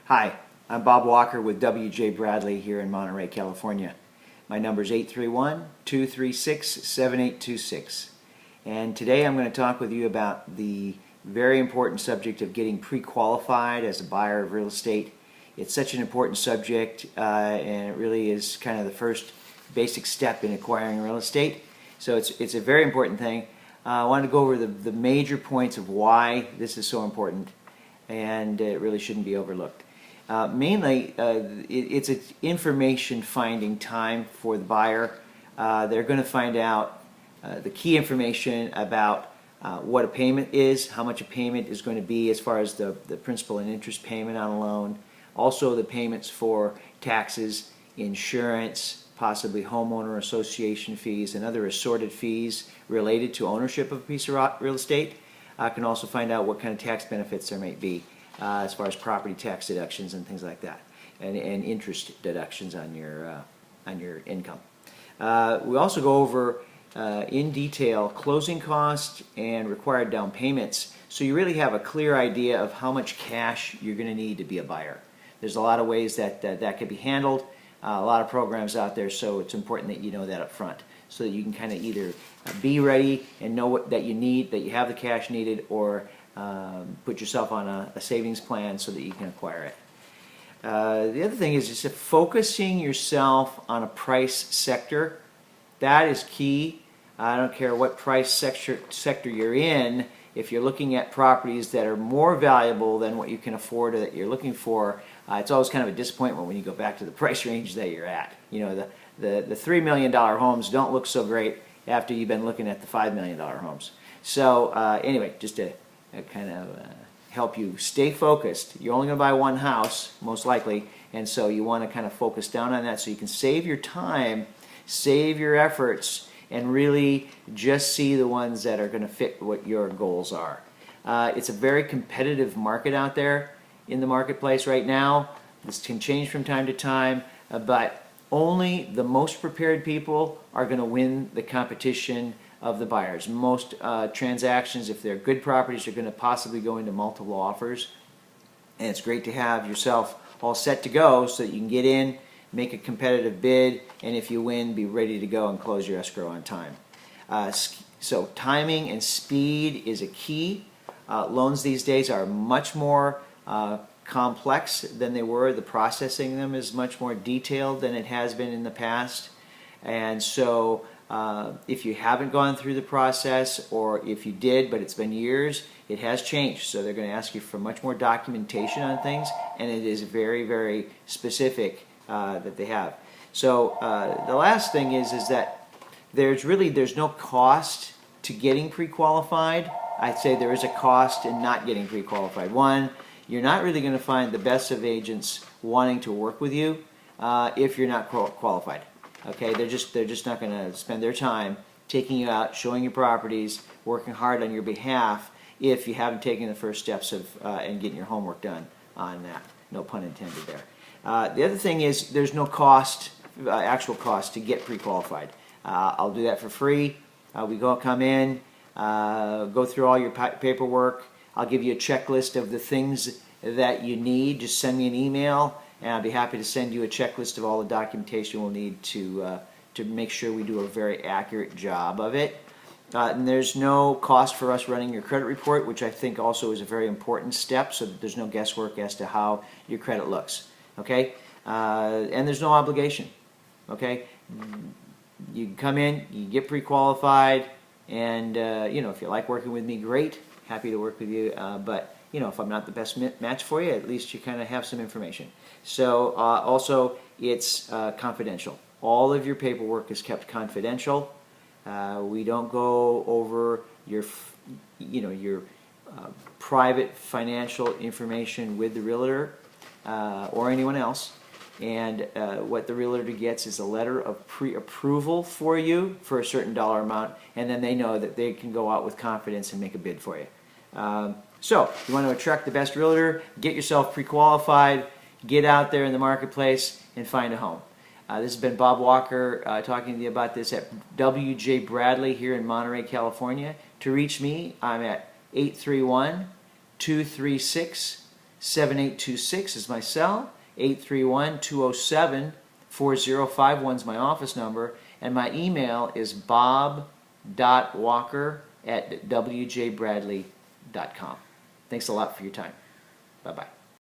Hi, I'm Bob Walker with W.J. Bradley here in Monterey, California. My number is 831-236-7826. And today I'm going to talk with you about the very important subject of getting pre-qualified as a buyer of real estate. It's such an important subject and it really is kind of the first basic step in acquiring real estate. So it's a very important thing. I wanted to go over the major points of why this is so important, and it really shouldn't be overlooked. Mainly, it's an information finding time for the buyer. They're going to find out the key information about what a payment is, how much a payment is going to be as far as the principal and interest payment on a loan, also the payments for taxes, insurance, possibly homeowner association fees, and other assorted fees related to ownership of a piece of real estate. Can also find out what kind of tax benefits there might be as far as property tax deductions and things like that, and interest deductions on your income. We also go over in detail closing costs and required down payments, so you really have a clear idea of how much cash you're going to need to be a buyer. There's a lot of ways that that could be handled, a lot of programs out there, so it's important that you know that up front, so that you can kind of either be ready and know what that you need, that you have the cash needed, or put yourself on a savings plan so that you can acquire it. The other thing is just focusing yourself on a price sector. That is key. I don't care what price sector you're in. If you're looking at properties that are more valuable than what you can afford or that you're looking for, it's always kind of a disappointment when you go back to the price range that you're at. You know, the $3 million homes don't look so great after you've been looking at the $5 million homes. So anyway, just to kind of help you stay focused. You're only going to buy one house, most likely, and so you want to kind of focus down on that so you can save your time, save your efforts, and really just see the ones that are going to fit what your goals are. It's a very competitive market out there in the marketplace right now. This can change from time to time, but only the most prepared people are going to win the competition of the buyers. Most transactions, if they're good properties, are going to possibly go into multiple offers, and it's great to have yourself all set to go so that you can get in, make a competitive bid, and if you win, be ready to go and close your escrow on time. So timing and speed is a key. Loans these days are much more complex than they were. The processing of them is much more detailed than it has been in the past, and so if you haven't gone through the process, or if you did but it's been years, it has changed. So they're going to ask you for much more documentation on things, and it is very, very specific that they have. So the last thing is that there's no cost to getting pre-qualified. I'd say there is a cost in not getting pre-qualified. One, you're not really going to find the best of agents wanting to work with you if you're not qualified. Okay, they're just not going to spend their time taking you out, showing you properties, working hard on your behalf if you haven't taken the first steps of and getting your homework done on that. No pun intended there. The other thing is there's no cost, actual cost, to get pre-qualified. I'll do that for free. We come in, go through all your paperwork. I'll give you a checklist of the things that you need. Just send me an email, and I'll be happy to send you a checklist of all the documentation we'll need to make sure we do a very accurate job of it. And there's no cost for us running your credit report, which I think also is a very important step, so that there's no guesswork as to how your credit looks. Okay, and there's no obligation. Okay, you can come in, you get pre-qualified, and you know, if you like working with me, great. Happy to work with you, but you know, if I'm not the best match for you, at least you kind of have some information. So also, it's confidential. All of your paperwork is kept confidential. We don't go over your private financial information with the realtor or anyone else. And what the realtor gets is a letter of pre-approval for you for a certain dollar amount, and then they know that they can go out with confidence and make a bid for you. So, you want to attract the best realtor, get yourself pre-qualified, get out there in the marketplace, and find a home. This has been Bob Walker talking to you about this at W.J. Bradley here in Monterey, California. To reach me, I'm at 831-236 7826 is my cell. 831-207-4051 is my office number. And my email is bob.walker@wjbradley.com. Thanks a lot for your time. Bye-bye.